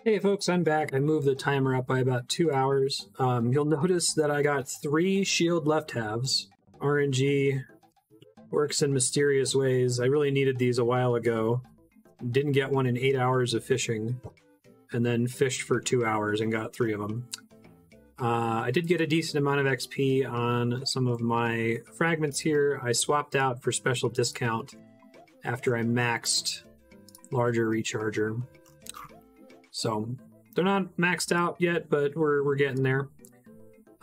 Hey folks, I'm back. I moved the timer up by about 2 hours. You'll notice that I got 3 shield left halves. RNG works in mysterious ways. I really needed these a while ago. Didn't get one in 8 hours of fishing, and then fished for 2 hours and got 3 of them. I did get a decent amount of XP on some of my fragments here. I swapped out for special discount after I maxed larger recharger. So they're not maxed out yet, but we're getting there.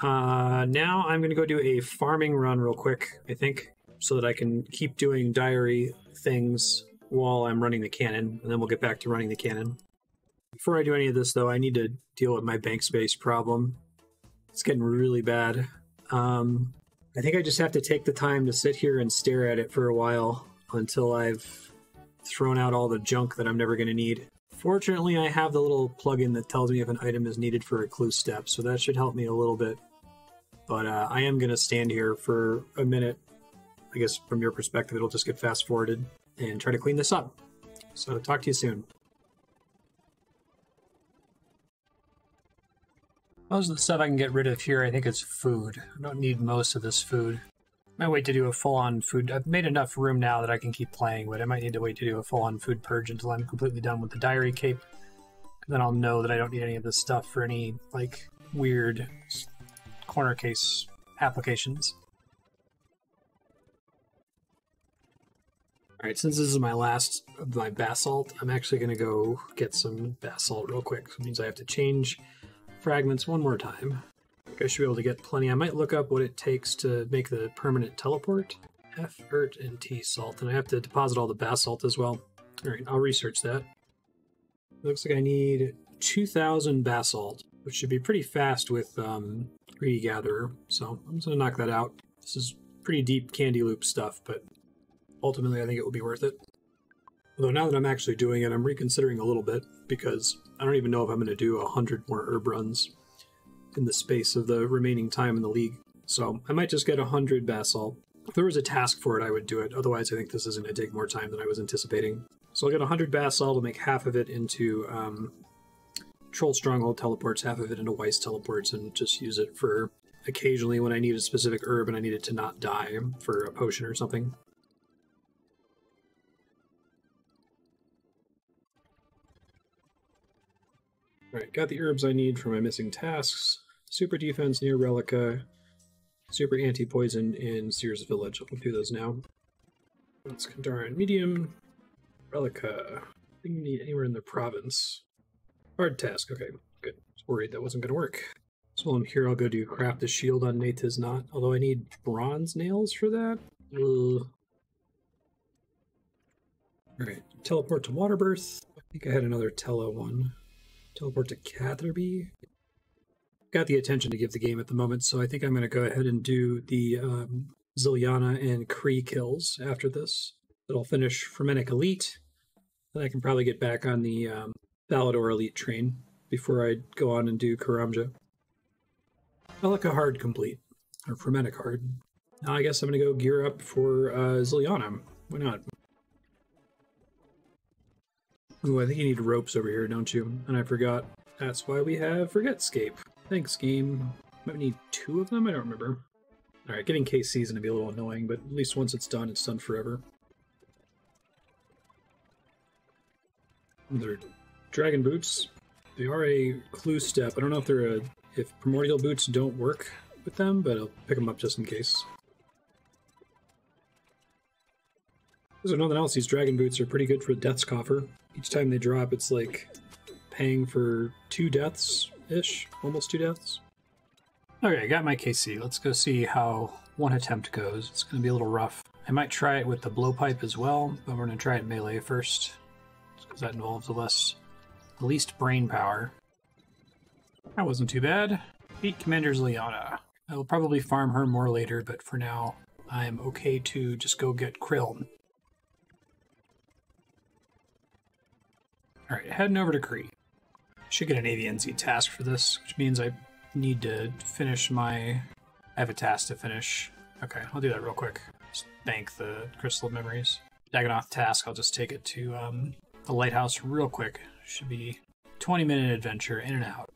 Now I'm going to go do a farming run real quick, I think, so that I can keep doing diary things while I'm running the cannon, and then we'll get back to running the cannon. Before I do any of this, though, I need to deal with my bank space problem. It's getting really bad. I think I just have to take the time to sit here and stare at it for a while until I've thrown out all the junk that I'm never going to need. Fortunately, I have the little plugin that tells me if an item is needed for a clue step, so that should help me a little bit. But I am going to stand here for a minute. I guess from your perspective, it'll just get fast-forwarded and try to clean this up. So talk to you soon. Most of the stuff I can get rid of here, I think it's food. I don't need most of this food. I might wait to do a full-on food. I've made enough room now that I can keep playing, but I might need to wait to do a full-on food purge until I'm completely done with the diary cape. Then I'll know that I don't need any of this stuff for any, like, weird corner case applications. Alright, since this is my last of my basalt, I'm actually going to go get some basalt real quick. So it means I have to change fragments one more time. I should be able to get plenty. I might look up what it takes to make the permanent teleport. F, Ert, and T salt. And I have to deposit all the basalt as well. Alright, I'll research that. Looks like I need 2,000 basalt, which should be pretty fast with Greedy Gatherer. So I'm just going to knock that out. This is pretty deep candy loop stuff, but ultimately I think it will be worth it. Although now that I'm actually doing it, I'm reconsidering a little bit, because I don't even know if I'm going to do 100 more herb runs in the space of the remaining time in the league. So I might just get 100 basalt. If there was a task for it, I would do it. Otherwise, I think this is going to take more time than I was anticipating. So I'll get 100 basalt. I'll make half of it into Troll Stronghold teleports, half of it into Weiss teleports, and just use it for occasionally when I need a specific herb and I need it to not die for a potion or something. Alright, got the herbs I need for my missing tasks. Super defense near Relica, super anti-poison in Sears Village. I'll do those now. That's Kandarian medium. Relica. I think you need anywhere in the province. Hard task, okay, good. I was worried that wasn't going to work. So while I'm here, I'll go do craft the shield on Natiz Knot, although I need bronze nails for that. Alright, teleport to Waterbirth. I think I had another Tela one. Teleport to Catherby. Got the attention to give the game at the moment, so I think I'm going to go ahead and do the Ziliana and Kree kills after this. It'll finish Fremennik Elite, then I can probably get back on the Valador Elite train before I go on and do Karamja. Velika Hard complete, or Fremennik Hard. Now I guess I'm going to go gear up for Ziliana. Why not? Ooh, I think you need ropes over here, don't you? And I forgot. That's why we have Forgetscape. Thanks, game. Might need 2 of them? I don't remember. Alright, getting KC is going to be a little annoying, but at least once it's done forever. They're dragon boots. They are a clue step. I don't know if they're if primordial boots don't work with them, but I'll pick them up just in case. There's nothing else. These dragon boots are pretty good for Death's Coffer. Each time they drop, it's like paying for 2 deaths-ish, almost 2 deaths. Okay, I got my KC. Let's go see how one attempt goes. It's going to be a little rough. I might try it with the blowpipe as well, but we're going to try it melee first, because that involves the least brain power. That wasn't too bad. Beat Commander Ziliana. I will probably farm her more later, but for now, I'm okay to just go get Krill. Alright, heading over to Kree. Should get an AVNZ task for this, which means I need to finish my... I have a task to finish. Okay, I'll do that real quick. Just bank the Crystal of Memories. Dagonoth task, I'll just take it to the lighthouse real quick. Should be 20-minute adventure, in and out.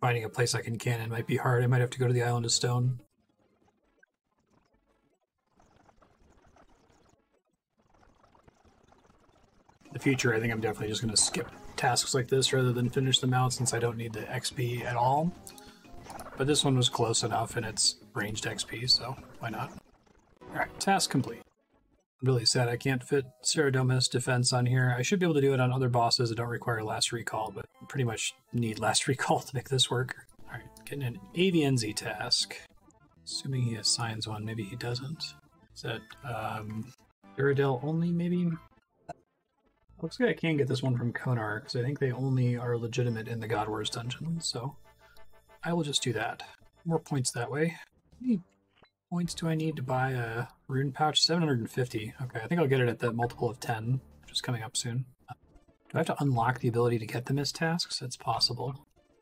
Finding a place I can cannon might be hard. I might have to go to the Island of Stone. In the future, I think I'm definitely just going to skip tasks like this rather than finish them out since I don't need the XP at all. But this one was close enough and it's ranged XP, so why not? Alright, task complete. Really sad I can't fit Saradomus defense on here. I should be able to do it on other bosses that don't require last recall, but pretty much need last recall to make this work. Alright, getting an Avienzi task. Assuming he assigns one, maybe he doesn't. Is that Iridel only, maybe? Looks like I can get this one from Konar, because I think they only are legitimate in the God Wars dungeon, so I will just do that. More points that way. How many points do I need to buy a rune pouch? 750. Okay, I think I'll get it at the multiple of 10, which is coming up soon. Do I have to unlock the ability to get the missed tasks? It's possible.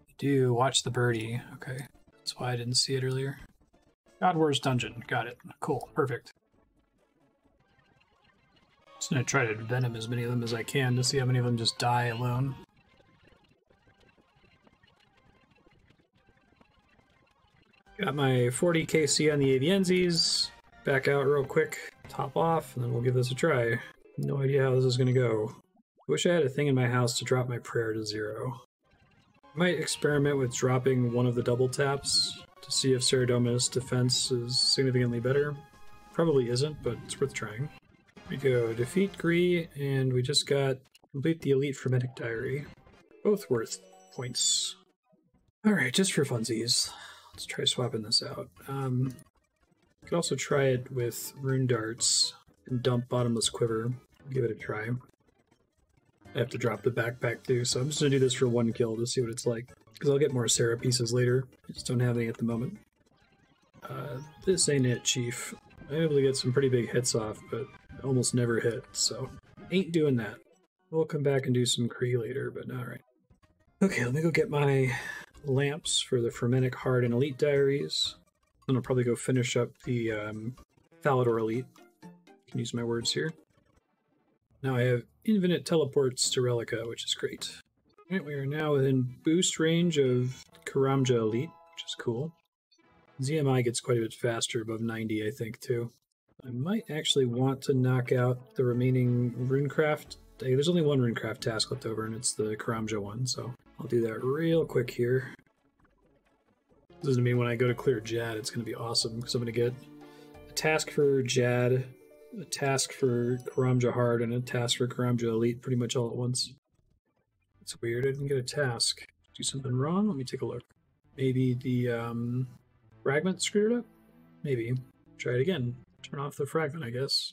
I do. Watch the birdie. Okay, that's why I didn't see it earlier. God Wars dungeon. Got it. Cool. Perfect. Just gonna try to venom as many of them as I can to see how many of them just die alone. Got my 40 KC on the Avienzis. Back out real quick, top off, and then we'll give this a try. No idea how this is gonna go. Wish I had a thing in my house to drop my prayer to 0. I might experiment with dropping one of the double taps to see if Saradomus defense is significantly better. Probably isn't, but it's worth trying. We go defeat Gree, and we just got complete the Elite Frenetic Diary. Both worth points. Alright, just for funsies. Let's try swapping this out. Could also try it with Rune Darts and dump Bottomless Quiver. Give it a try. I have to drop the backpack too, so I'm just going to do this for one kill to see what it's like. Because I'll get more Sarah pieces later. I just don't have any at the moment. This ain't it, Chief. I'm able to get some pretty big hits off, but I almost never hit, so ain't doing that. We'll come back and do some Kree later, but alright. Okay, let me go get my lamps for the Frenetic Heart and Elite Diaries. Then I'll probably go finish up the Falador Elite. I can use my words here. Now I have infinite teleports to Relica, which is great. Right, we are now within boost range of Karamja Elite, which is cool. ZMI gets quite a bit faster, above 90, I think, too. I might actually want to knock out the remaining Runecraft. There's only one Runecraft task left over, and it's the Karamja one, so I'll do that real quick here. This doesn't mean when I go to clear Jad, it's going to be awesome, because I'm going to get a task for Jad, a task for Karamja Hard, and a task for Karamja Elite pretty much all at once. It's weird, I didn't get a task. Do something wrong? Let me take a look. Maybe the fragment screwed it up? Maybe. Try it again. Turn off the fragment, I guess.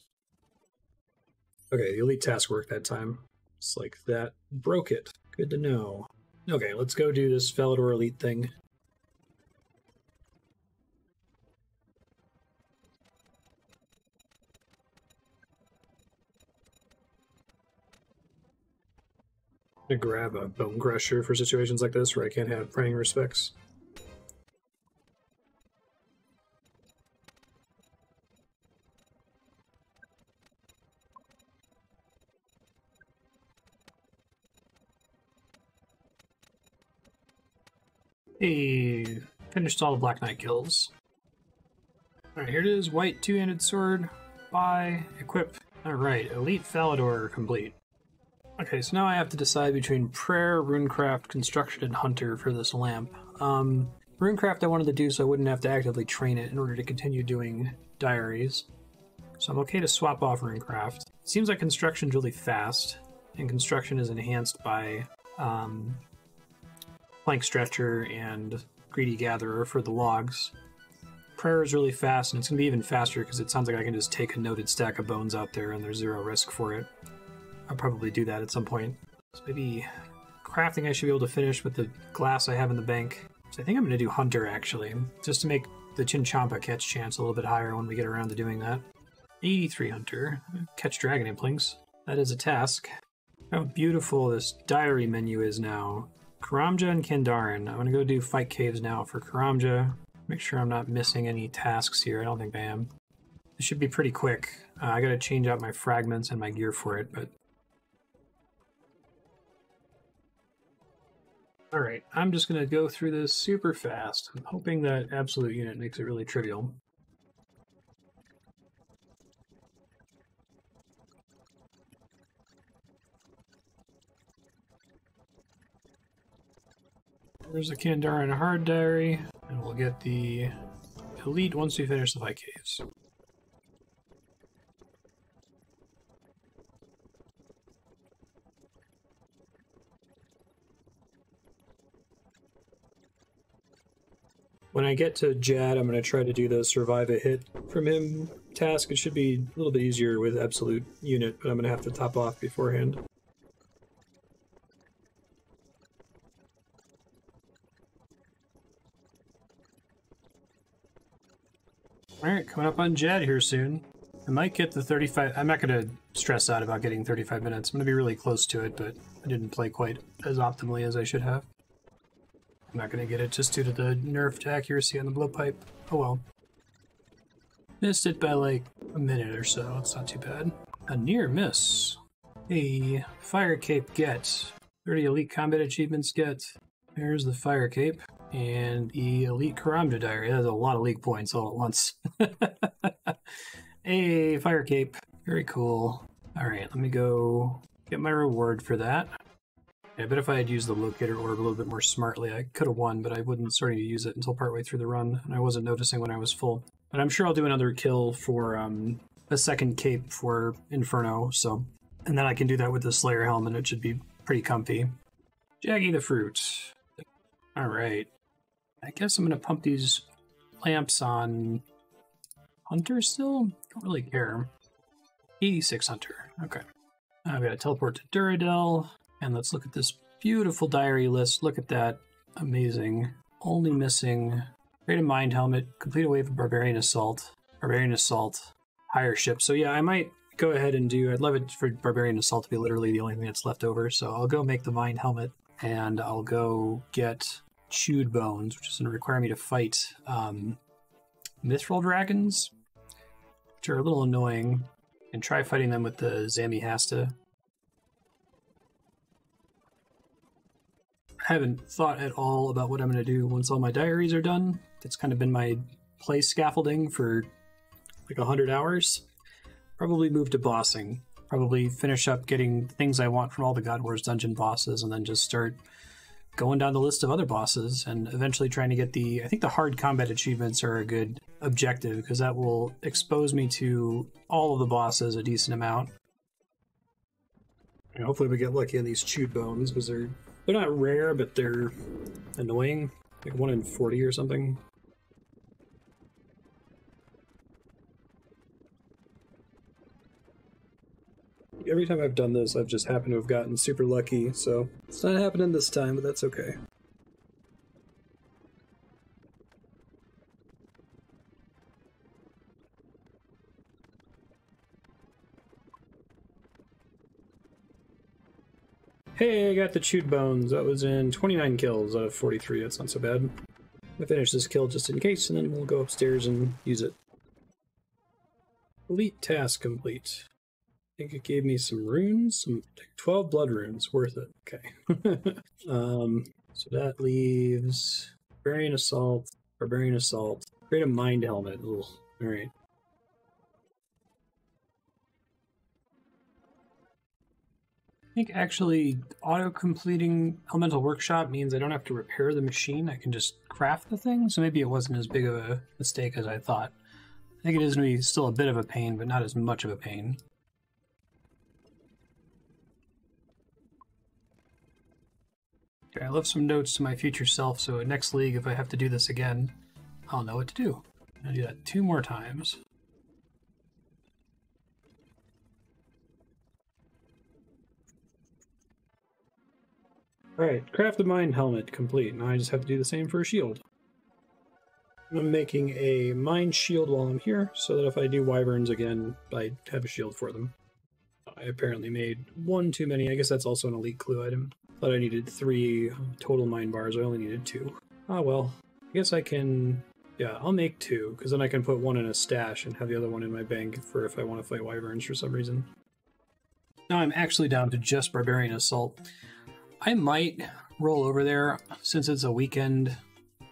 Okay, the elite task worked that time. Just like that. Broke it. Good to know. Okay, let's go do this Falador Elite thing. I'm gonna grab a Bone Crusher for situations like this where I can't have praying respects. Hey, finished all the Black Knight kills. Alright, here it is. White two-handed sword. Buy. Equip. Alright, Elite Falador complete. Okay, so now I have to decide between Prayer, Runecraft, Construction, and Hunter for this lamp. Runecraft I wanted to do so I wouldn't have to actively train it in order to continue doing diaries. So I'm okay to swap off Runecraft. It seems like Construction's really fast, and Construction is enhanced by Plank Stretcher and Greedy Gatherer for the logs. Prayer is really fast, and it's going to be even faster because it sounds like I can just take a noted stack of bones out there and there's zero risk for it. I'll probably do that at some point. So maybe crafting I should be able to finish with the glass I have in the bank. So I think I'm going to do Hunter, actually, just to make the Chinchompa catch chance a little bit higher when we get around to doing that. 83 Hunter. Catch Dragon Implings. That is a task. How beautiful this diary menu is now. Karamja and Kandaren. I'm going to go do Fight Caves now for Karamja. Make sure I'm not missing any tasks here. I don't think I am. It should be pretty quick. I got to change out my fragments and my gear for it, but All right, I'm just going to go through this super fast. I'm hoping that absolute unit makes it really trivial. There's a Kandar and a hard diary, and we'll get the elite once we finish the Caves. When I get to Jad, I'm going to try to do the survive a hit from him task. It should be a little bit easier with absolute unit, but I'm going to have to top off beforehand. Alright, coming up on Jad here soon. I might get the 35... I'm not going to stress out about getting 35 minutes. I'm going to be really close to it, but I didn't play quite as optimally as I should have. I'm not going to get it just due to the nerfed accuracy on the blowpipe. Oh well. Missed it by like a minute or so. It's not too bad. A near miss. A fire cape get. 30 elite combat achievements get. There's the fire cape. And the elite Karamja diary. That has a lot of league points all at once. A fire cape. Very cool. Alright, let me go get my reward for that. I bet if I had used the locator orb a little bit more smartly, I could have won, but I wasn't starting to use it until partway through the run, and I wasn't noticing when I was full. But I'm sure I'll do another kill for a second cape for Inferno, so... And then I can do that with the Slayer helm, and it should be pretty comfy. Jaggy the Fruit. Alright. I guess I'm going to pump these lamps on Hunter still? Don't really care. 86 Hunter. Okay. I've got to teleport to Duradel. And let's look at this beautiful diary list. Look at that. Amazing. Only missing... Create a Mind Helmet. Complete a wave of Barbarian Assault. Barbarian Assault. Hire ship. So yeah, I might go ahead and do... I'd love it for Barbarian Assault to be literally the only thing that's left over. So I'll go make the Mind Helmet. And I'll go get Chewed Bones, which is going to require me to fight Mithril Dragons, which are a little annoying. And try fighting them with the Zami Hasta. I haven't thought at all about what I'm going to do once all my diaries are done. That's kind of been my play scaffolding for like 100 hours. Probably move to bossing. Probably finish up getting things I want from all the God Wars dungeon bosses, and then just start going down the list of other bosses, and eventually trying to get the... I think the hard combat achievements are a good objective, because that will expose me to all of the bosses a decent amount. And hopefully we get lucky on these Chewed Bones, because they're not rare, but they're annoying. Like 1 in 40 or something. Every time I've done this, I've just happened to have gotten super lucky, so it's not happening this time, but that's okay. Hey, I got the Chewed Bones. That was in 29 kills out of 43. That's not so bad. I'll finish this kill just in case, and then we'll go upstairs and use it. Elite task complete. I think it gave me some runes, some 12 blood runes, worth it. Okay. So that leaves Barbarian Assault, create a Mind Helmet. Ugh. All right. I think actually auto-completing Elemental Workshop means I don't have to repair the machine. I can just craft the thing, so maybe it wasn't as big of a mistake as I thought. I think it is going to be still a bit of a pain, but not as much of a pain. Okay, I left some notes to my future self, so next league, if I have to do this again, I'll know what to do. I'll do that 2 more times. Alright, craft the Mind Helmet complete. Now I just have to do the same for a shield. I'm making a Mind Shield while I'm here, so that if I do Wyverns again, I have a shield for them. I apparently made 1 too many. I guess that's also an elite clue item. Thought I needed 3 total mind bars. I only needed 2. Ah, well. I guess I can... Yeah, I'll make 2, because then I can put 1 in a stash and have the other one in my bank for if I want to fight Wyverns for some reason. Now I'm actually down to just Barbarian Assault. I might roll over there. Since it's a weekend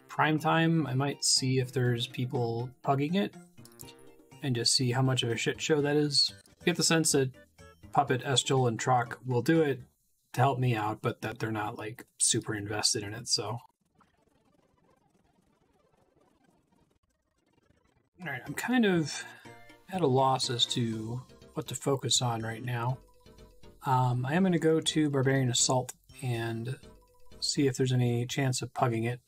prime time, I might see if there's people pugging it and just see how much of a shit show that is. I get the sense that Puppet, Estel, and Trock will do it to help me out, but that they're not like super invested in it, so. Alright, I'm kind of at a loss as to what to focus on right now. I am going to go to Barbarian Assault and see if there's any chance of pugging it.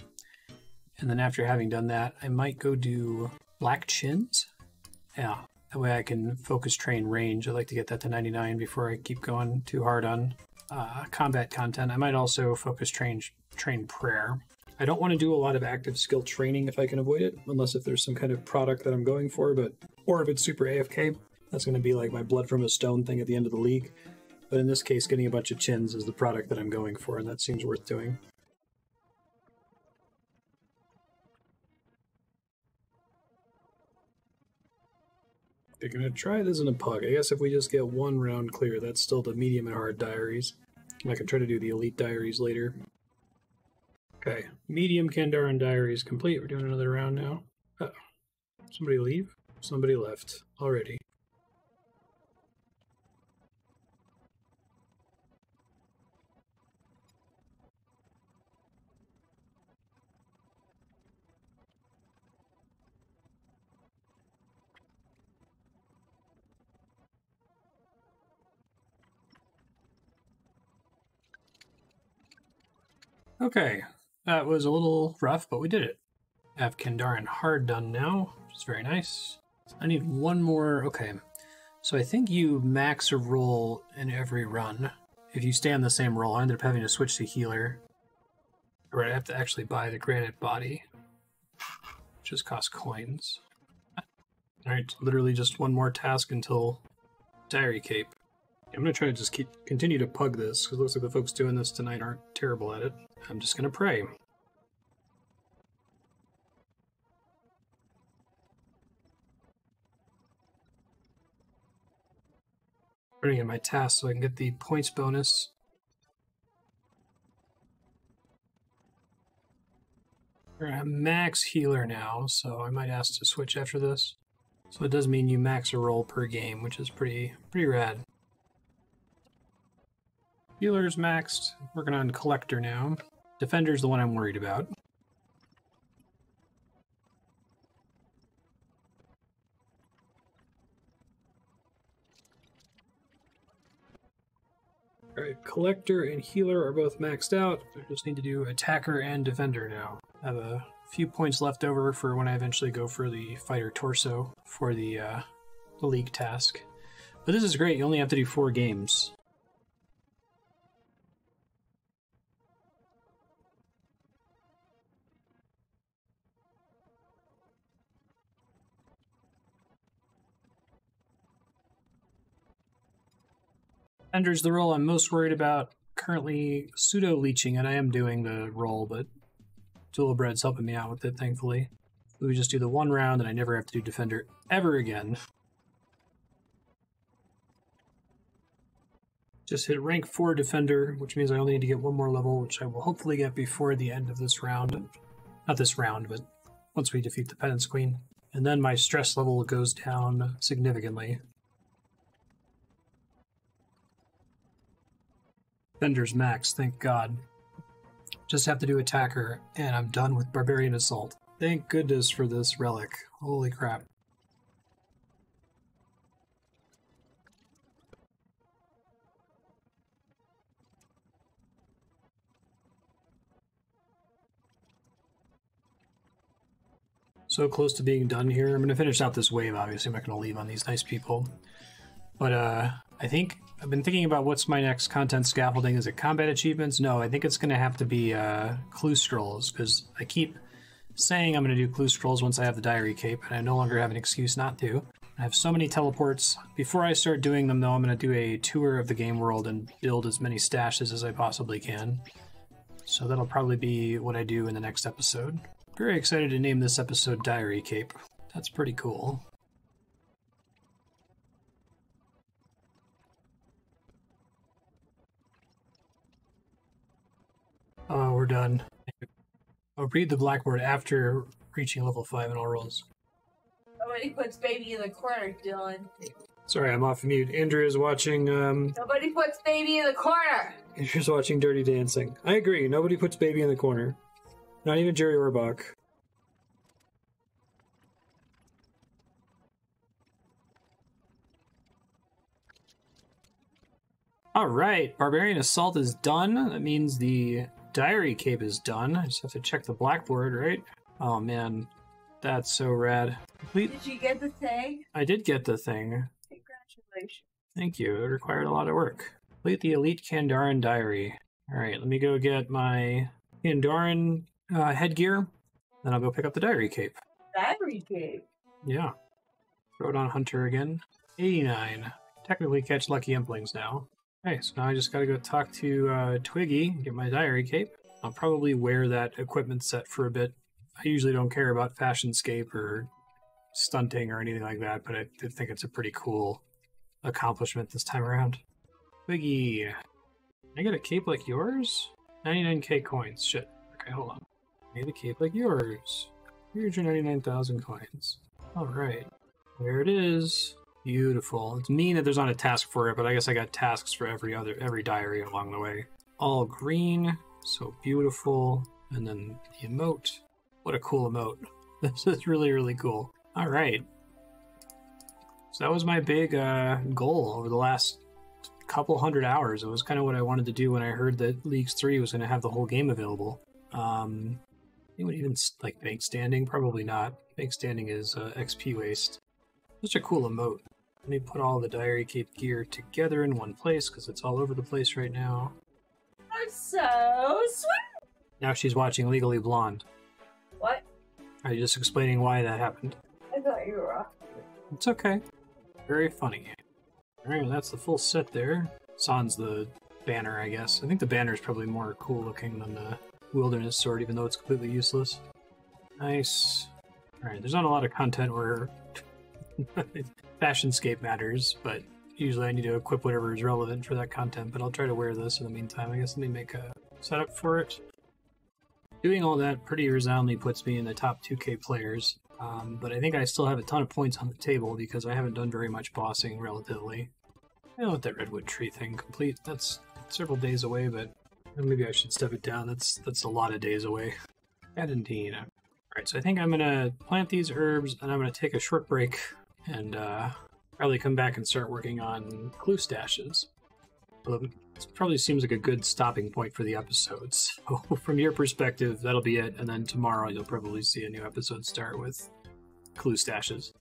And then after having done that, I might go do Black Chins. Yeah, that way I can focus train range. I'd like to get that to 99 before I keep going too hard on combat content. I might also focus train prayer. I don't want to do a lot of active skill training if I can avoid it, unless if there's some kind of product that I'm going for, or if it's super AFK. That's going to be like my Blood from a Stone thing at the end of the league. But in this case, getting a bunch of chins is the product that I'm going for, and that seems worth doing. They're going to try this in a pug. I guess if we just get one round clear, that's still the medium and hard diaries. And I can try to do the elite diaries later. Okay, medium Kandaren diaries complete. We're doing another round now. Uh-oh. Somebody leave? Somebody left already. Okay, that was a little rough, but we did it. I have Kandaren hard done now, which is very nice. I need one more. Okay, so I think you max a roll in every run. If you stay on the same roll, I ended up having to switch to healer. Or I have to actually buy the granite body, which just costs coins. Alright, literally just one more task until Diary Cape. I'm going to try to just continue to pug this, because it looks like the folks doing this tonight aren't terrible at it. I'm just going to pray. Putting in my task so I can get the points bonus. I'm max healer now, so I might ask to switch after this. So it does mean you max a roll per game, which is pretty rad. Healer's maxed. Working on Collector now. Defender's the one I'm worried about. Alright, Collector and Healer are both maxed out. I just need to do Attacker and Defender now. I have a few points left over for when I eventually go for the Fighter Torso for the League task. But this is great, you only have to do 4 games. Defender's the role I'm most worried about. Currently pseudo-leeching it. I am doing the role, but Bread's helping me out with it, thankfully. We just do the 1 round, and I never have to do Defender ever again. Just hit rank 4 Defender, which means I only need to get 1 more level, which I will hopefully get before the end of this round. Not this round, but once we defeat the Penance Queen. And then my stress level goes down significantly. Defender's max, thank God. Just have to do Attacker, and I'm done with Barbarian Assault. Thank goodness for this relic. Holy crap. So close to being done here. I'm going to finish out this wave, obviously. I'm not going to leave on these nice people. But I think I've been thinking about what's my next content scaffolding. Is it combat achievements? No, I think it's going to have to be clue scrolls, because I keep saying I'm going to do clue scrolls once I have the diary cape, and I no longer have an excuse not to. I have so many teleports. Before I start doing them, though, I'm going to do a tour of the game world and build as many stashes as I possibly can. So that'll probably be what I do in the next episode. Very excited to name this episode Diary Cape. That's pretty cool. done. I'll read the blackboard after reaching level 5 in all rolls. Nobody puts baby in the corner, Dylan. Sorry, I'm off mute. Andrea's watching, Nobody puts baby in the corner! Andrea's watching Dirty Dancing. I agree, nobody puts baby in the corner. Not even Jerry Orbach. Alright, Barbarian Assault is done. That means the Diary Cape is done. I just have to check the blackboard, right? Oh man, that's so rad. Did you get the thing? I did get the thing. Congratulations. Thank you. It required a lot of work. Complete the Elite Kandaren Diary. Alright, let me go get my Kandaren headgear. Then I'll go pick up the Diary Cape. Diary Cape? Yeah. Throw it on Hunter again. 89. Technically catch Lucky Implings now. Okay, so now I just gotta go talk to Twiggy, get my Diary Cape. I'll probably wear that equipment set for a bit. I usually don't care about Fashionscape or stunting or anything like that, but I did think it's a pretty cool accomplishment this time around. Twiggy, can I get a cape like yours? 99k coins. Shit. Okay, hold on. I need a cape like yours. Here's your 99,000 coins. Alright. There it is. Beautiful. It's mean that there's not a task for it, but I guess I got tasks for every diary along the way. All green. So beautiful. And then the emote. What a cool emote. This is really, really cool. Alright. So that was my big goal over the last couple hundred hours. It was kind of what I wanted to do when I heard that Leagues 3 was going to have the whole game available. Anyone even like bank standing? Probably not. Bank standing is XP waste. Such a cool emote. Let me put all the Diary Cape gear together in one place because it's all over the place right now. I'm so sweet! Now she's watching Legally Blonde. What? Are you just explaining why that happened? I thought you were off. It's okay. Very funny. Alright, that's the full set there. Sans the banner, I guess. I think the banner is probably more cool looking than the Wilderness Sword, even though it's completely useless. Nice. Alright, there's not a lot of content where Fashionscape matters, but usually I need to equip whatever is relevant for that content, but I'll try to wear this in the meantime. I guess let me make a setup for it. Doing all that pretty resoundingly puts me in the top 2k players, but I think I still have a ton of points on the table because I haven't done very much bossing relatively. I don't let that redwood tree thing complete. That's several days away, but maybe I should step it down. That's a lot of days away. Adentine. Alright, so I think I'm gonna plant these herbs and I'm gonna take a short break and probably come back and start working on clue stashes. Well, this probably seems like a good stopping point for the episodes. So from your perspective, that'll be it, and then tomorrow you'll probably see a new episode start with clue stashes.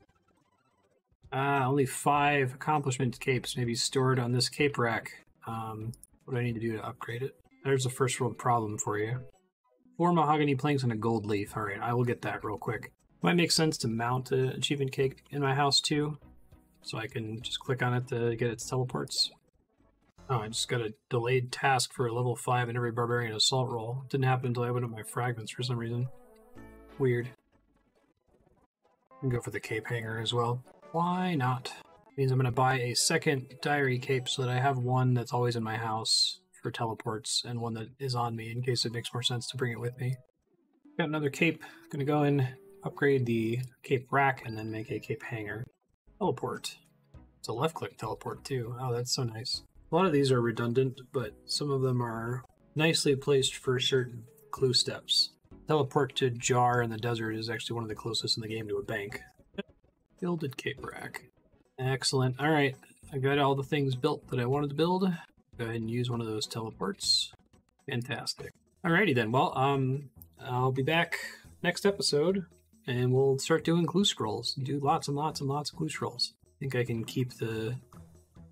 Only 5 accomplishment capes may be stored on this cape rack. What do I need to do to upgrade it? There's a first world problem for you. 4 mahogany planks and a gold leaf. Alright, I will get that real quick. Might make sense to mount an achievement cake in my house too, so I can just click on it to get its teleports. Oh, I just got a delayed task for a level 5 in every Barbarian Assault roll. Didn't happen until I opened up my fragments for some reason. Weird. I can go for the cape hanger as well. Why not? Means I'm going to buy a second diary cape so that I have one that's always in my house for teleports and one that is on me in case it makes more sense to bring it with me. Got another cape. Going to go in, upgrade the cape rack, and then make a cape hanger. Teleport. It's a left-click teleport too. Oh, that's so nice. A lot of these are redundant, but some of them are nicely placed for certain clue steps. Teleport to Jar in the desert is actually one of the closest in the game to a bank. Builded cape rack. Excellent. Alright, I got all the things built that I wanted to build. Go ahead and use one of those teleports. Fantastic. Alrighty then, well, I'll be back next episode, and we'll start doing clue scrolls. Do lots and lots and lots of clue scrolls. I think I can keep the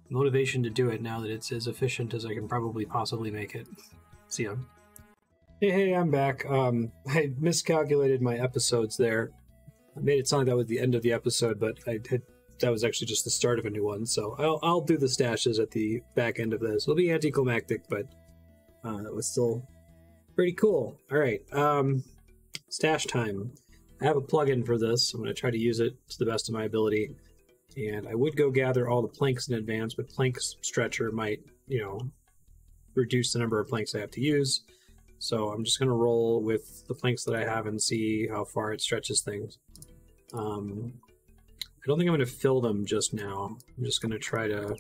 motivation to do it now that it's as efficient as I can probably possibly make it. See ya. Hey, I'm back. I miscalculated my episodes there. I made it sound like that was the end of the episode, but that was actually just the start of a new one, so I'll do the stashes at the back end of this. It'll be anticlimactic, but that was still pretty cool. Alright, stash time. I have a plugin for this. I'm going to try to use it to the best of my ability. And I would go gather all the planks in advance, but plank stretcher might, reduce the number of planks I have to use. So I'm just going to roll with the planks that I have and see how far it stretches things. I don't think I'm going to fill them just now. I'm just going to try to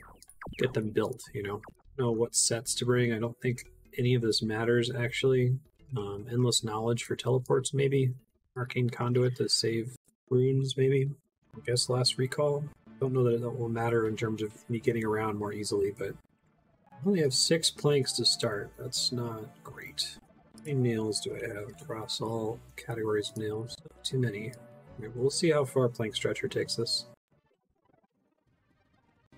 get them built, you know. Know what sets to bring. I don't think any of this matters, actually. Endless Knowledge for teleports, maybe. Arcane Conduit to save runes, maybe. I guess Last Recall. Don't know that it will matter in terms of me getting around more easily, but I only have 6 planks to start. That's not great. How many nails do I have across all categories of nails? Too many. Okay, we'll see how far Plank Stretcher takes us.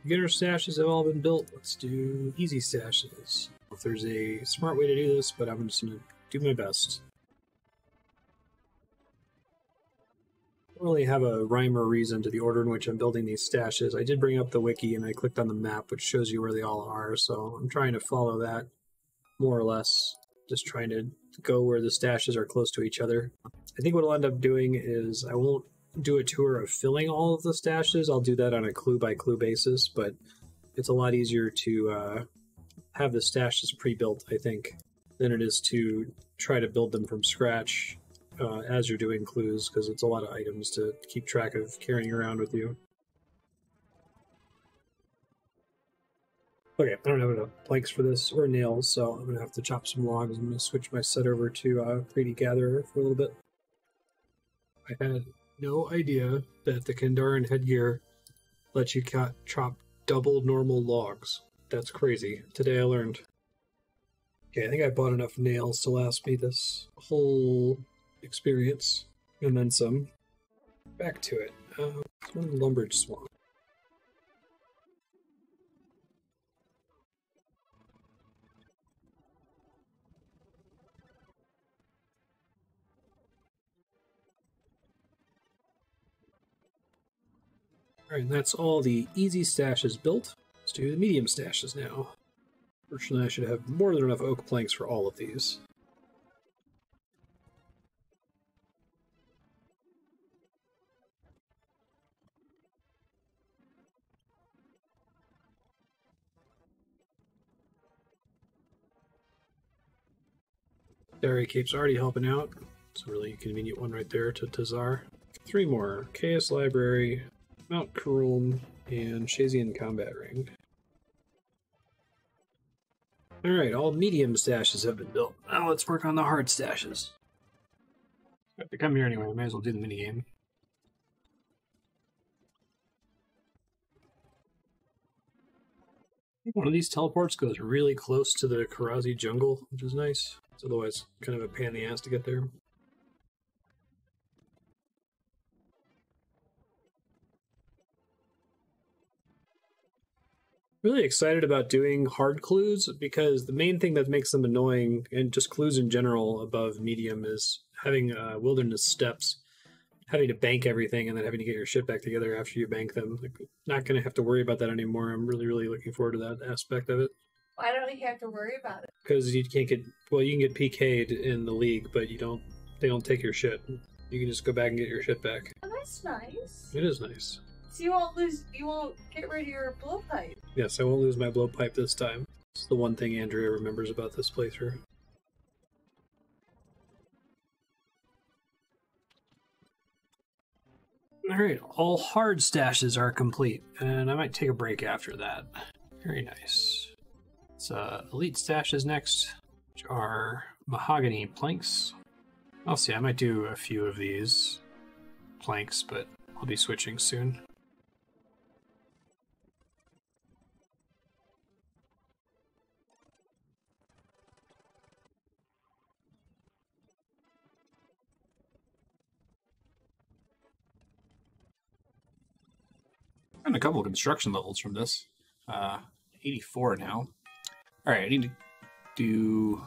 Beginner stashes have all been built. Let's do easy stashes. If there's a smart way to do this, but I'm just going to do my best. I don't really have a rhyme or reason to the order in which I'm building these stashes. I did bring up the wiki and I clicked on the map, which shows you where they all are, so I'm trying to follow that more or less. Just trying to go where the stashes are close to each other. I think what I'll end up doing is I won't do a tour of filling all of the stashes. I'll do that on a clue-by-clue basis, but it's a lot easier to have the stashes pre-built, I think, than it is to try to build them from scratch as you're doing clues, because it's a lot of items to keep track of carrying around with you. Okay, I don't have enough planks for this, or nails, so I'm going to have to chop some logs. I'm going to switch my set over to 3D Gatherer for a little bit. I had no idea that the Kandarian headgear lets you chop double normal logs. That's crazy. Today I learned. Okay, I think I bought enough nails to last me this whole experience, and then some. Back to it. One lumbered swamp. Alright, and that's all the easy stashes built. Let's do the medium stashes now. Fortunately, I should have more than enough oak planks for all of these. Dairy Cape's already helping out. It's a really convenient one right there to Tazar. 3 more. Chaos Library, Mount Karum, and Shazian Combat Ring. Alright, all medium stashes have been built. Now let's work on the hard stashes. I have to come here anyway, I might as well do the minigame. One of these teleports goes really close to the Karazi jungle, which is nice. It's otherwise kind of a pain in the ass to get there. Really excited about doing hard clues, because the main thing that makes them annoying, and just clues in general above medium, is having wilderness steps, having to bank everything and then having to get your shit back together after you bank them. Like, not going to have to worry about that anymore. I'm really looking forward to that aspect of it. Why don't we have to worry about it? Because you can't get, well, you can get PK'd in the league, but they don't take your shit. You can just go back and get your shit back. Oh, that's nice. It is nice. So you won't get rid of your blowpipe. Yes, I won't lose my blowpipe this time. It's the one thing Andrea remembers about this playthrough. Alright, all hard stashes are complete, and I might take a break after that. Very nice. It's elite stashes next, which are mahogany planks. I'll see, I might do a few of these planks, but I'll be switching soon. And a couple of construction levels from this. 84 now. Alright, I need to do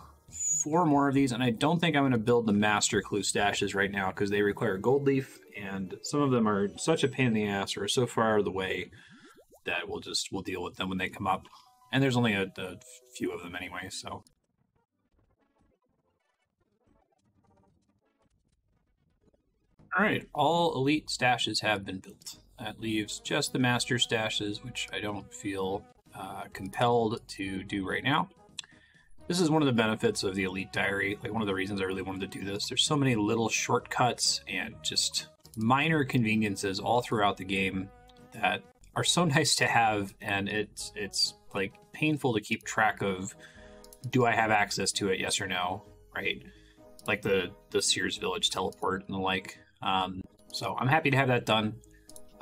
4 more of these, and I don't think I'm going to build the master clue stashes right now because they require gold leaf, and some of them are such a pain in the ass or so far out of the way that we'll deal with them when they come up. And there's only a few of them anyway, so. Alright, all elite stashes have been built. That leaves just the master stashes, which I don't feel compelled to do right now. This is one of the benefits of the Elite Diary. Like, one of the reasons I really wanted to do this. There's so many little shortcuts and just minor conveniences all throughout the game that are so nice to have, and it's like painful to keep track of. Do I have access to it? Yes or no? Right? Like the Sears Village teleport and the like. So I'm happy to have that done.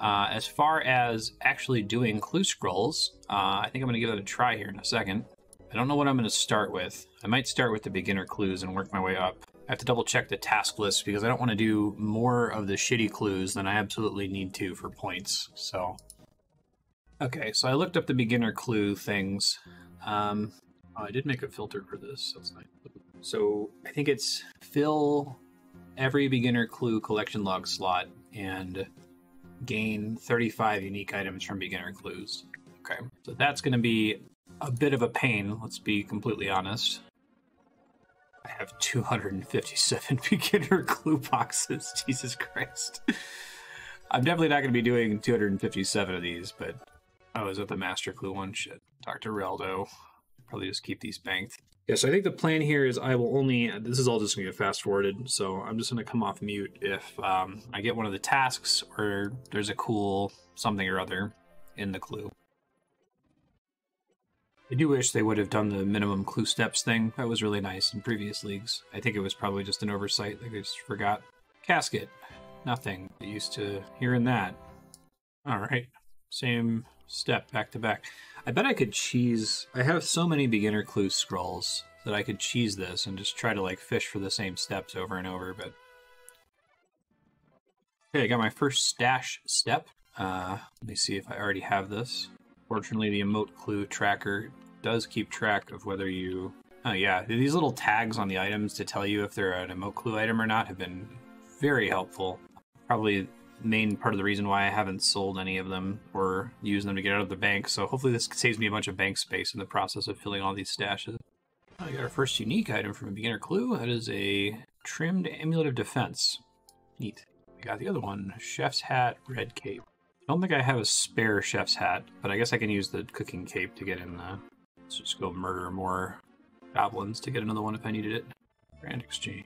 As far as actually doing clue scrolls, I think I'm going to give that a try here in a second. I don't know what I'm going to start with. I might start with the beginner clues and work my way up. I have to double check the task list because I don't want to do more of the shitty clues than I absolutely need to for points. So, okay, so I looked up the beginner clue things. I did make a filter for this. That's nice. So I think it's fill every beginner clue collection log slot and gain 35 unique items from beginner clues. Okay, so that's going to be a bit of a pain, let's be completely honest. I have 257 beginner clue boxes. Jesus Christ. I'm definitely not going to be doing 257 of these, but... Oh, is that the master clue one? Shit. Dr. Reldo. Probably just keep these banked. Yeah, so I think the plan here is I will only... This is all just going to get fast-forwarded, so I'm just going to come off mute if I get one of the tasks or there's a cool something or other in the clue. I do wish they would have done the minimum clue steps thing. That was really nice in previous leagues. I think it was probably just an oversight. Like, I just forgot. Casket. Nothing. I used to hearing that. Alright. Same step, back to back. I bet I could cheese... I have so many beginner clue scrolls that I could cheese this and just try to, like, fish for the same steps over and over, but... Okay, I got my first stash step. Let me see if I already have this. Fortunately, the emote clue tracker does keep track of whether you... Oh yeah, these little tags on the items to tell you if they're an emote clue item or not have been very helpful. Probably the main part of the reason why I haven't sold any of them or used them to get out of the bank, so hopefully this saves me a bunch of bank space in the process of filling all these stashes. I got our first unique item from a beginner clue. That is a trimmed amulet of defense. Neat. I got the other one, chef's hat, red cape. I don't think I have a spare chef's hat, but I guess I can use the cooking cape to get in the... Let's just go murder more goblins to get another one if I needed it. Grand exchange.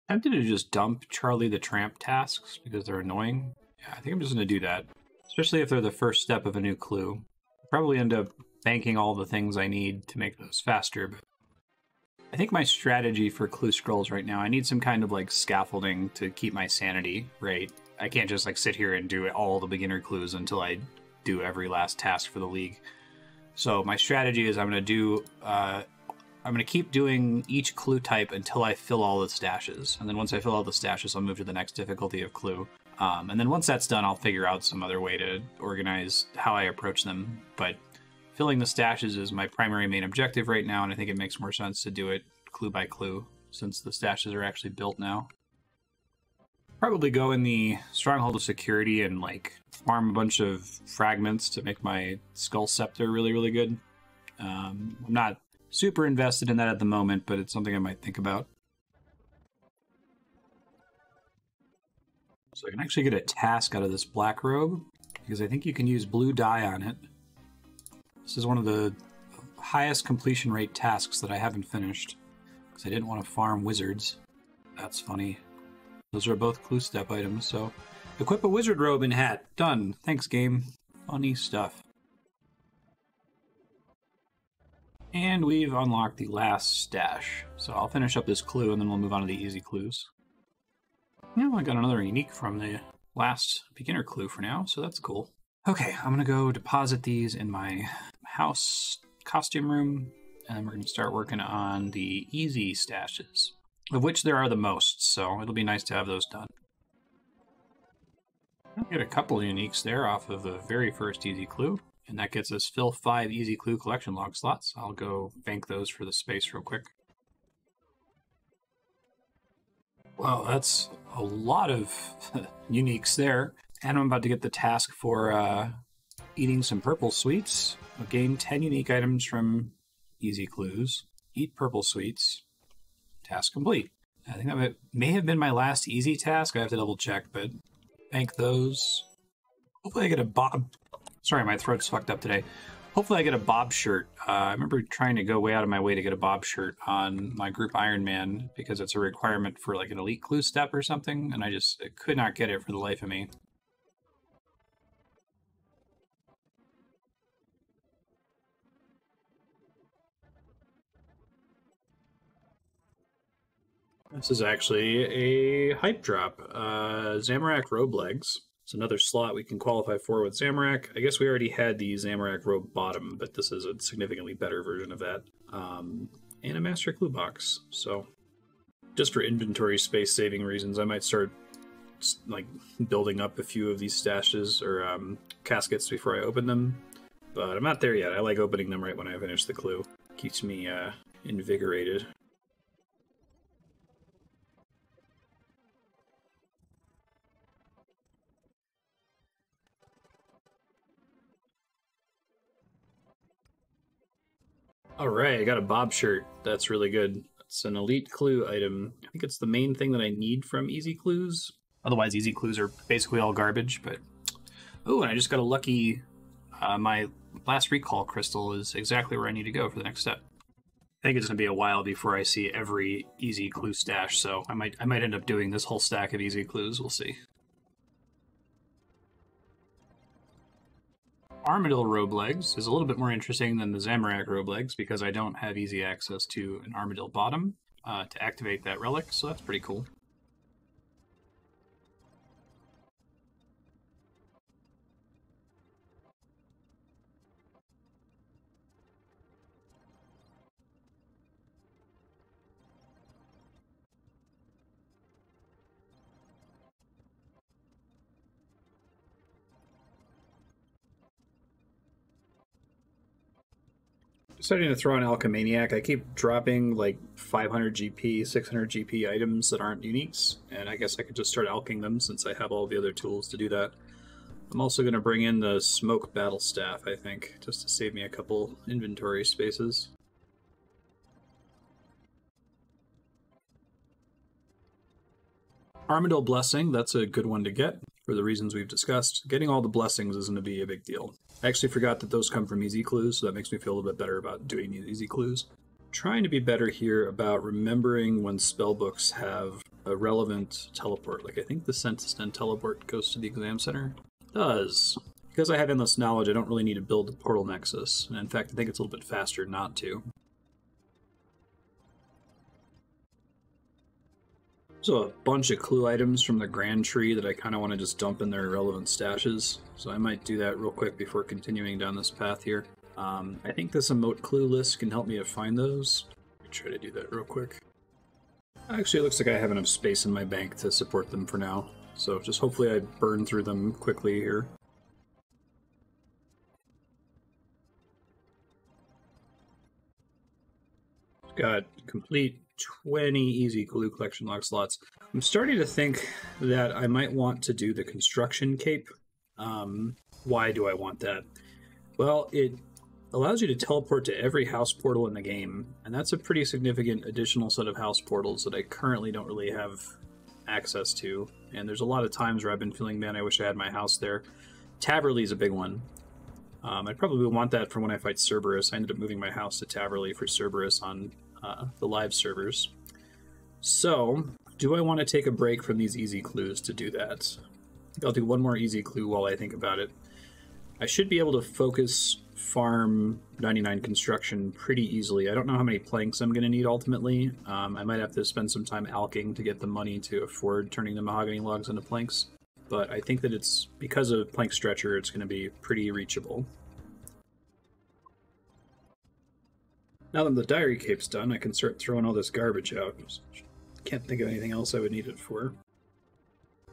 Tempted to just dump Charlie the Tramp tasks because they're annoying. Yeah, I think I'm just going to do that. Especially if they're the first step of a new clue. I'll probably end up banking all the things I need to make those faster, but... I think my strategy for clue scrolls right now, I need some kind of like scaffolding to keep my sanity, right? I can't just like sit here and do all the beginner clues until I do every last task for the league. So my strategy is I'm going to keep doing each clue type until I fill all the stashes. And then once I fill all the stashes, I'll move to the next difficulty of clue. And then once that's done, I'll figure out some other way to organize how I approach them. But filling the stashes is my primary main objective right now, and I think it makes more sense to do it clue by clue since the stashes are actually built now. Probably go in the Stronghold of Security and like farm a bunch of fragments to make my Skull Scepter really, really good. I'm not super invested in that at the moment, but it's something I might think about. So I can actually get a task out of this black robe, because I think you can use blue dye on it. This is one of the highest completion rate tasks that I haven't finished, because I didn't want to farm wizards. That's funny. Those are both clue step items, so... Equip a wizard robe and hat. Done. Thanks, game. Funny stuff. And we've unlocked the last stash. So I'll finish up this clue, and then we'll move on to the easy clues. Now I got another unique from the last beginner clue for now, so that's cool. Okay, I'm going to go deposit these in my house costume room, and we're going to start working on the easy stashes, of which there are the most, so it'll be nice to have those done. I'll get a couple of uniques there off of the very first easy clue, and that gets us fill 5 easy clue collection log slots. I'll go bank those for the space real quick. Wow, that's a lot of uniques there. And I'm about to get the task for eating some purple sweets. I'll gain 10 unique items from easy clues. Eat purple sweets. Task complete. I think that may have been my last easy task. I have to double check, but bank those. Hopefully I get a Sorry, my throat's fucked up today. Hopefully I get a Bob shirt. I remember trying to go way out of my way to get a Bob shirt on my group Iron Man because it's a requirement for like an elite clue step or something, and I could not get it for the life of me. This is actually a hype drop. Zamorak Robe legs. It's another slot we can qualify for with Zamorak. I guess we already had the Zamorak Robe bottom, but this is a significantly better version of that. And a Master Clue box. So, just for inventory space saving reasons, I might start like building up a few of these stashes or caskets before I open them. But I'm not there yet. I like opening them right when I finish the clue. Keeps me invigorated. Alright, I got a Bob shirt. That's really good. It's an elite clue item. I think it's the main thing that I need from easy clues. Otherwise, easy clues are basically all garbage, but... Oh, and I just got a lucky... my last recall crystal is exactly where I need to go for the next step. I think it's going to be a while before I see every easy clue stash, so I might end up doing this whole stack of easy clues. We'll see. Armadillo Robe legs is a little bit more interesting than the Zamorak Robe legs because I don't have easy access to an Armadillo bottom to activate that relic, so that's pretty cool. Starting to throw on Alchemaniac. I keep dropping like 500 GP, 600 GP items that aren't uniques, and I guess I could just start alching them since I have all the other tools to do that. I'm also going to bring in the Smoke Battle Staff, I think, just to save me a couple inventory spaces. Armadillo Blessing, that's a good one to get for the reasons we've discussed. Getting all the blessings isn't going to be a big deal. I actually forgot that those come from easy clues, so that makes me feel a little bit better about doing these easy clues. Trying to be better here about remembering when spellbooks have a relevant teleport. Like I think the Sentinel teleport goes to the exam center. It does. Because I have endless knowledge, I don't really need to build a portal nexus. And in fact, I think it's a little bit faster not to. So a bunch of clue items from the Grand Tree that I kind of want to just dump in their irrelevant stashes. So I might do that real quick before continuing down this path here. I think this emote clue list can help me to find those. Let me try to do that real quick. Actually, it looks like I have enough space in my bank to support them for now. So just hopefully I burn through them quickly here. Got complete 20 easy clue collection log slots. I'm starting to think that I might want to do the construction cape. Why do I want that? Well, it allows you to teleport to every house portal in the game, and that's a pretty significant additional set of house portals that I currently don't really have access to. And there's a lot of times where I've been feeling, man, I wish I had my house there. Taverley is a big one. I'd probably want that for when I fight Cerberus. I ended up moving my house to Taverley for Cerberus on the live servers. So, do I want to take a break from these easy clues to do that? I'll do one more easy clue while I think about it. I should be able to focus farm 99 construction pretty easily. I don't know how many planks I'm going to need ultimately. I might have to spend some time alching to get the money to afford turning the mahogany logs into planks. But I think that it's, because of plank stretcher, it's going to be pretty reachable. Now that the diary cape's done, I can start throwing all this garbage out. Can't think of anything else I would need it for.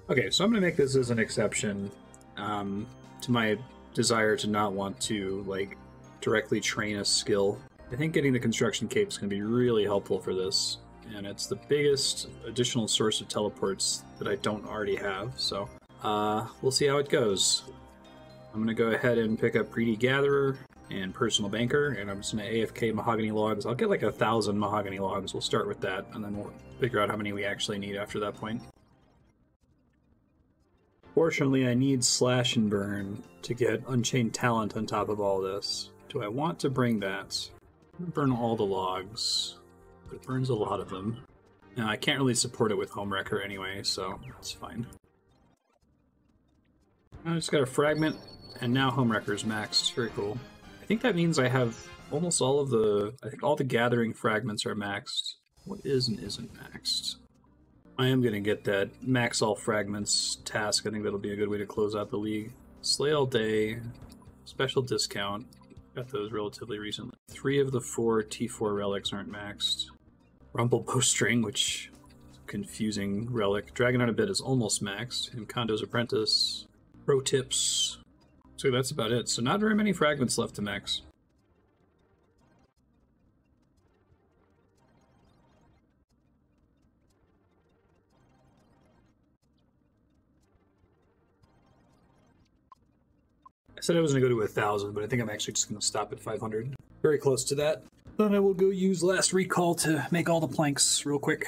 Okay, so I'm going to make this as an exception to my desire to not want to, like, directly train a skill. I think getting the construction cape is going to be really helpful for this, and it's the biggest additional source of teleports that I don't already have, so we'll see how it goes. I'm going to go ahead and pick up Greedy Gatherer and Personal Banker, and I'm just going to AFK mahogany logs. I'll get like 1,000 mahogany logs. We'll start with that, and then we'll figure out how many we actually need after that point. Fortunately, I need Slash and Burn to get Unchained Talent on top of all this. Do I want to bring that? I'm gonna burn all the logs, but it burns a lot of them. Now, I can't really support it with Homewrecker anyway, so that's fine. I just got a fragment, and now Homewrecker's maxed. Very cool. I think that means I have almost all of the... I think all the gathering fragments are maxed. What is and isn't maxed? I am going to get that max all fragments task. I think that'll be a good way to close out the league. Slay all day. Special discount. Got those relatively recently. 3 of the 4 T4 relics aren't maxed. Rumble Bowstring, which is a confusing relic. Dragon on a Bit is almost maxed. And Kondo's Apprentice. Pro tips. So that's about it. So not very many fragments left to max. I said I was going to go to 1,000, but I think I'm actually just going to stop at 500. Very close to that. Then I will go use Last Recall to make all the planks real quick.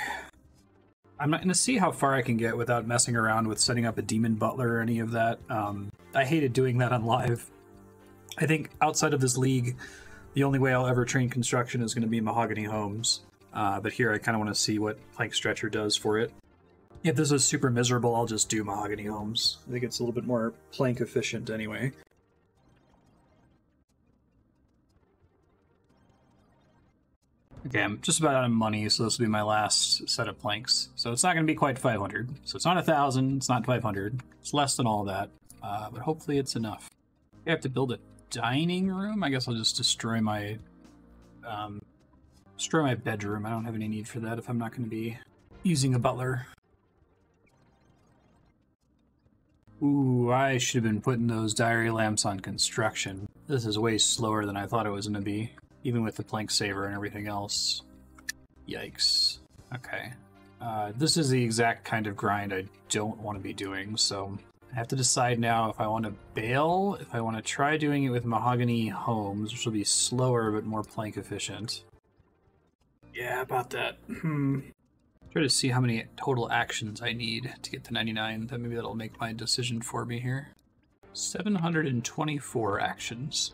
I'm not going to see how far I can get without messing around with setting up a Demon Butler or any of that. I hated doing that on live. I think outside of this league, the only way I'll ever train construction is going to be Mahogany Homes. But here I kind of want to see what Plank Stretcher does for it. If this is super miserable, I'll just do Mahogany Homes. I think it's a little bit more plank efficient anyway. Okay, I'm just about out of money, so this will be my last set of planks. So it's not going to be quite 500. So it's not 1,000, it's not 500. It's less than all that, but hopefully it's enough. I have to build a dining room. I guess I'll just destroy my bedroom. I don't have any need for that if I'm not going to be using a butler. Ooh, I should have been putting those diary lamps on construction. This is way slower than I thought it was going to be. Even with the plank saver and everything else. Yikes. Okay. This is the exact kind of grind I don't want to be doing, so I have to decide now if I want to bail, if I want to try doing it with Mahogany Homes, which will be slower but more plank efficient. Yeah, about that. Try to see how many total actions I need to get to 99. Then maybe that'll make my decision for me here. 724 actions.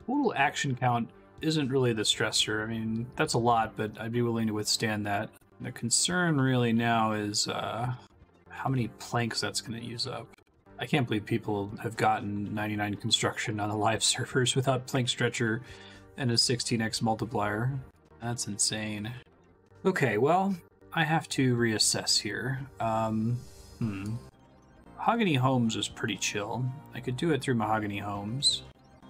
Total action count isn't really the stressor. I mean, that's a lot, but I'd be willing to withstand that. The concern really now is how many planks that's going to use up. I can't believe people have gotten 99 construction on the live servers without plank stretcher and a 16x multiplier. That's insane. Okay, well, I have to reassess here. Mahogany Homes is pretty chill. I could do it through Mahogany Homes.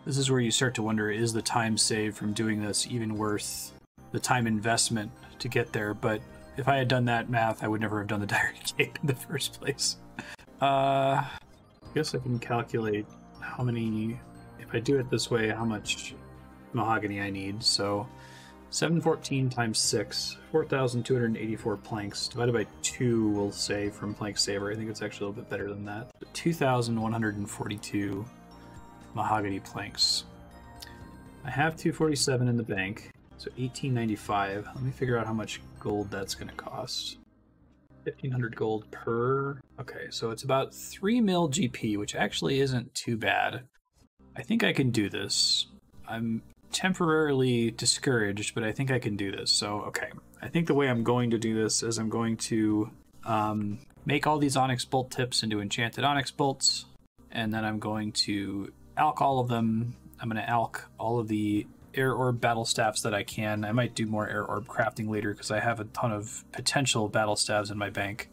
This is where you start to wonder, is the time saved from doing this even worth the time investment to get there? But if I had done that math, I would never have done the Diary Cape in the first place. I guess I can calculate how many, if I do it this way, how much mahogany I need. So 714 times 6, 4,284 planks, divided by 2, we'll say, from Plank Saver. I think it's actually a little bit better than that. 2,142 mahogany planks. I have 247 in the bank, so 1895. Let me figure out how much gold that's going to cost. 1,500 gold per... Okay, so it's about 3 mil GP, which actually isn't too bad. I think I can do this. I'm temporarily discouraged, but I think I can do this. So, okay. I think the way I'm going to do this is I'm going to make all these Onyx Bolt tips into Enchanted Onyx Bolts, and then I'm going to alch all of them. I'm going to alch all of the Air Orb Battle Staffs that I can. I might do more Air Orb crafting later because I have a ton of potential Battle Staves in my bank.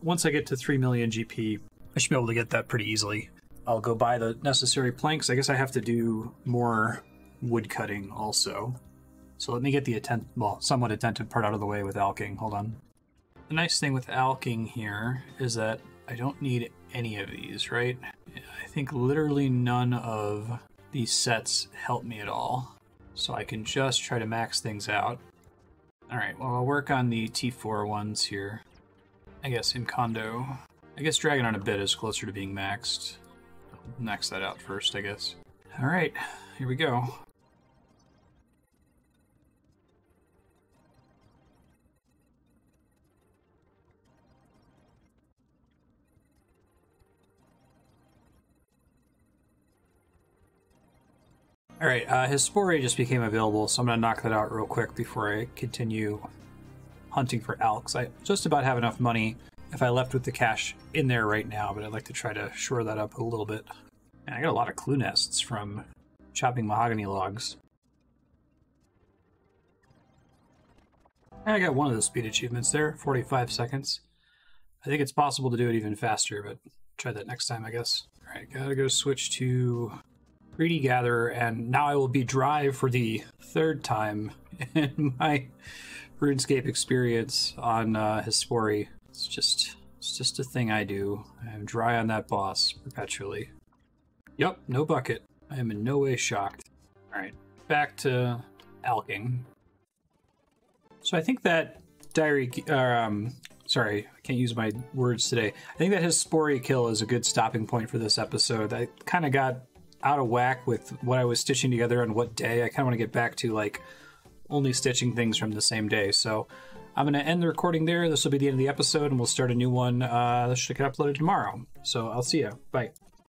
Once I get to 3 million GP, I should be able to get that pretty easily. I'll go buy the necessary planks. I guess I have to do more wood cutting also. So let me get the somewhat attentive part out of the way with alching. Hold on. The nice thing with alching here is that I don't need any of these, right? I think literally none of these sets help me at all. So I can just try to max things out. Alright, well, I'll work on the T4 ones here. I guess in Kondo. I guess Dragon on a Bit is closer to being maxed. I'll max that out first, I guess. Alright, here we go. All right, his Spore just became available, so I'm going to knock that out real quick before I continue hunting for Alks. I just about have enough money if I left with the cash in there right now, but I'd like to try to shore that up a little bit. And I got a lot of clue nests from chopping mahogany logs. I got one of the speed achievements there, 45 seconds. I think it's possible to do it even faster, but try that next time, I guess. All right, gotta go switch to Greedy Gatherer, and now I will be dry for the third time in my RuneScape experience on Hispori. It's just a thing I do. I'm dry on that boss perpetually. Yep, no bucket. I am in no way shocked. All right, back to alking. So I think that sorry, I can't use my words today. I think that his Spore kill is a good stopping point for this episode. I kind of got out of whack with what I was stitching together on what day. I kind of want to get back to like only stitching things from the same day. So I'm going to end the recording there. This will be the end of the episode, and we'll start a new one that should get uploaded tomorrow. So I'll see you. Bye.